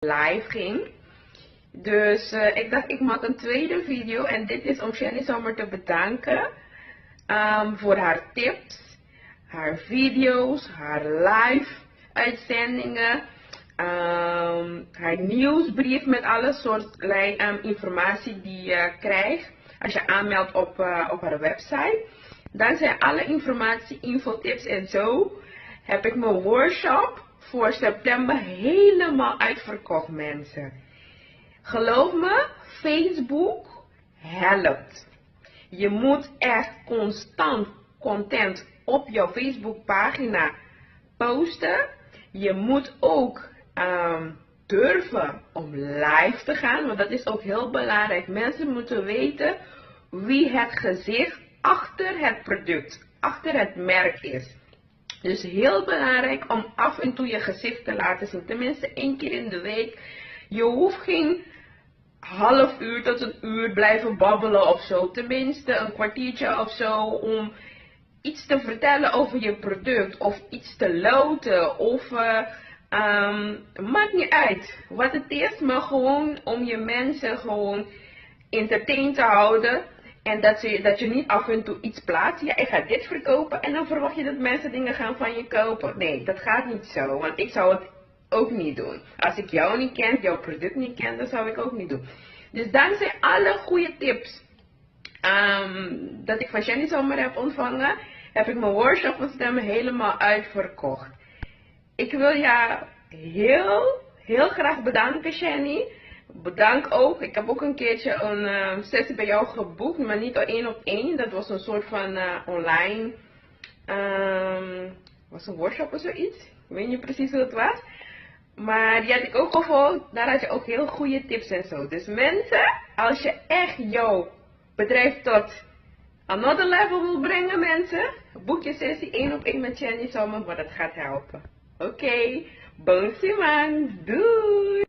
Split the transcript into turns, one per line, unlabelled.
live ging. Dus ik dacht, ik maak een tweede video en dit is om Jenny Sommer te bedanken voor haar tips, haar video's, haar live uitzendingen, haar nieuwsbrief met alle soorten informatie die je krijgt als je aanmeldt op haar website. Dan zijn alle informatie, infotips en zo. Heb ik mijn workshop voor september helemaal uitverkocht, mensen. Geloof me, Facebook helpt. Je moet echt constant content op jouw Facebook pagina posten. Je moet ook durven om live te gaan, want dat is ook heel belangrijk. Mensen moeten weten wie het gezicht achter het product, achter het merk is. Dus heel belangrijk om af en toe je gezicht te laten zien, tenminste 1 keer in de week. Je hoeft geen half uur tot een uur blijven babbelen of zo, tenminste een kwartiertje of zo om iets te vertellen over je product of iets te loten of maakt niet uit wat het is, maar gewoon om je mensen gewoon entertained te houden en dat je niet af en toe iets plaatst. Ja, ik ga dit verkopen en dan verwacht je dat mensen dingen gaan van je kopen. Nee, dat gaat niet zo, want ik zou het ook niet doen. Als ik jou niet ken, jouw product niet ken, dat zou ik ook niet doen. Dus dankzij alle goede tips dat ik van Jenny Sommer heb ontvangen, heb ik mijn workshop van stemmen helemaal uitverkocht. Ik wil je heel graag bedanken, Jenny. Bedankt ook. Ik heb ook een keertje een sessie bij jou geboekt, maar niet al 1 op 1. Dat was een soort van online, was een workshop of zoiets. Ik weet niet precies hoe het was. Maar die had ik ook gevolgd. Daar had je ook heel goede tips en zo. Dus mensen, als je echt jouw bedrijf tot another level wil brengen, mensen, boek je sessie 1 op 1 met Jenny Sommer, maar dat gaat helpen. Oké, bonsie man, doei!